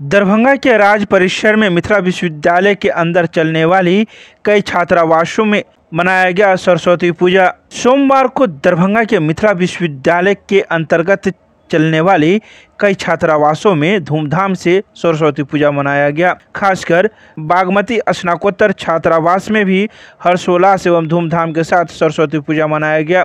दरभंगा के राज परिसर में मिथिला विश्वविद्यालय के अंदर चलने वाली कई छात्रावासों में मनाया गया सरस्वती पूजा। सोमवार को दरभंगा के मिथिला विश्वविद्यालय के अंतर्गत चलने वाली कई छात्रावासों में धूमधाम से सरस्वती पूजा मनाया गया। खासकर बागमती स्नातकोत्तर छात्रावास में भी हर्षोल्लास एवं धूमधाम के साथ सरस्वती पूजा मनाया गया।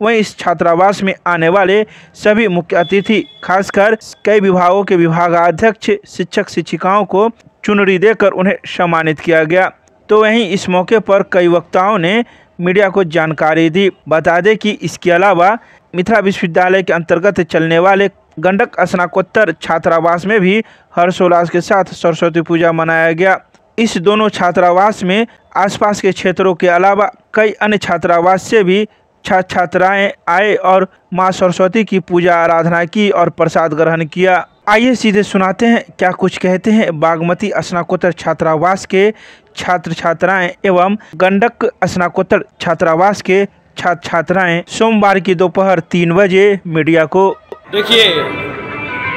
वहीं इस छात्रावास में आने वाले सभी मुख्य अतिथि खासकर कई विभागों के विभागाध्यक्ष शिक्षक शिक्षिकाओं को चुनरी देकर उन्हें सम्मानित किया गया। तो वहीं इस मौके पर कई वक्ताओं ने मीडिया को जानकारी दी। बता दें कि इसके अलावा मिथिला विश्वविद्यालय के अंतर्गत चलने वाले गंडक स्नातकोत्तर छात्रावास में भी हर्षोल्लास के साथ सरस्वती पूजा मनाया गया। इस दोनों छात्रावास में आसपास के क्षेत्रों के अलावा कई अन्य छात्रावास से भी छात्राएं आए और मां सरस्वती की पूजा आराधना की और प्रसाद ग्रहण किया। आइए सीधे सुनाते हैं क्या कुछ कहते हैं बागमती स्नातकोत्तर छात्रावास के छात्र छात्राएं एवं गंडक स्नातकोत्तर छात्रावास के छात्र छात्राएं सोमवार की दोपहर 3 बजे मीडिया को। देखिए,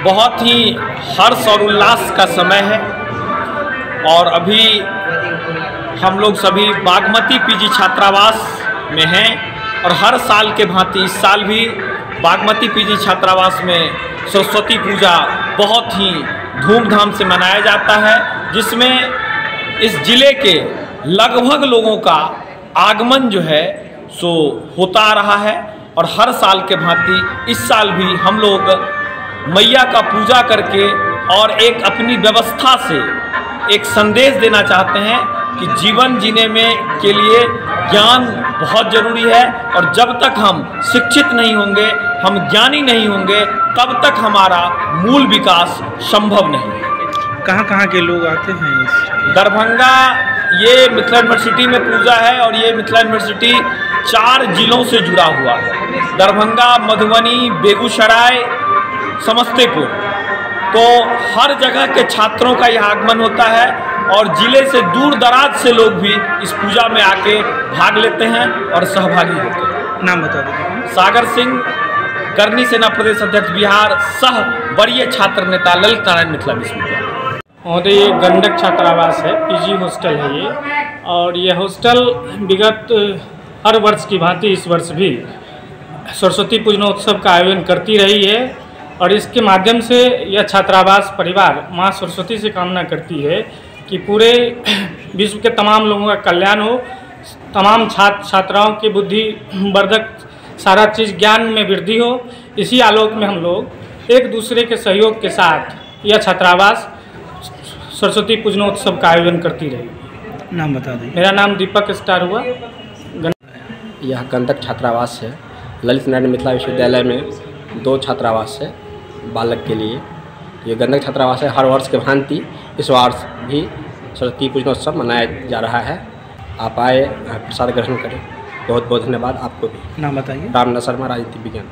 बहुत ही हर्ष और उल्लास का समय है और अभी हम लोग सभी बागमती पीजी छात्रावास में हैं और हर साल के भांति इस साल भी बागमती पीजी छात्रावास में सरस्वती पूजा बहुत ही धूमधाम से मनाया जाता है, जिसमें इस जिले के लगभग लोगों का आगमन जो है सो होता आ रहा है। और हर साल के भांति इस साल भी हम लोग मैया का पूजा करके और एक अपनी व्यवस्था से एक संदेश देना चाहते हैं कि जीवन जीने में के लिए ज्ञान बहुत ज़रूरी है और जब तक हम शिक्षित नहीं होंगे, हम ज्ञानी नहीं होंगे, तब तक हमारा मूल विकास संभव नहीं है। कहाँ के लोग आते हैं? दरभंगा ये मिथिला यूनिवर्सिटी में पूजा है और ये मिथिला यूनिवर्सिटी 4 जिलों से जुड़ा हुआ है। दरभंगा, मधुबनी, बेगूसराय, समस्तीपुर, तो हर जगह के छात्रों का यह आगमन होता है और जिले से दूर दराज से लोग भी इस पूजा में आके भाग लेते हैं और सहभागी होते हैं। नाम बता दीजिए। सागर सिंह, करनी सेना प्रदेश अध्यक्ष बिहार, सह वरीय छात्र नेता, ललित नारायण मिथिला विश्वविद्यालय। और ये गंडक छात्रावास है, पीजी हॉस्टल है ये, और ये हॉस्टल विगत हर वर्ष की भांति इस वर्ष भी सरस्वती पूजनोत्सव का आयोजन करती रही है और इसके माध्यम से यह छात्रावास परिवार माँ सरस्वती से कामना करती है कि पूरे विश्व के तमाम लोगों का कल्याण हो, तमाम छात्र छात्राओं की बुद्धि वर्धक सारा चीज़ ज्ञान में वृद्धि हो। इसी आलोक में हम लोग एक दूसरे के सहयोग के साथ यह छात्रावास सरस्वती पूजनोत्सव का आयोजन करती रही। नाम बता दें। मेरा नाम दीपक स्टार हुआ। यह गंडक छात्रावास है। ललित नारायण मिथिला विश्वविद्यालय में 2 छात्रावास है बालक के लिए। ये गंडक छात्रावास है। हर वर्ष के भांति इस वर्ष भी सरस्वती पूजनोत्सव मनाया जा रहा है। आप आए, प्रसाद ग्रहण करें। बहुत बहुत धन्यवाद आपको भी। नाम बताइए। रामनाथ शर्मा, राजनीति विज्ञान।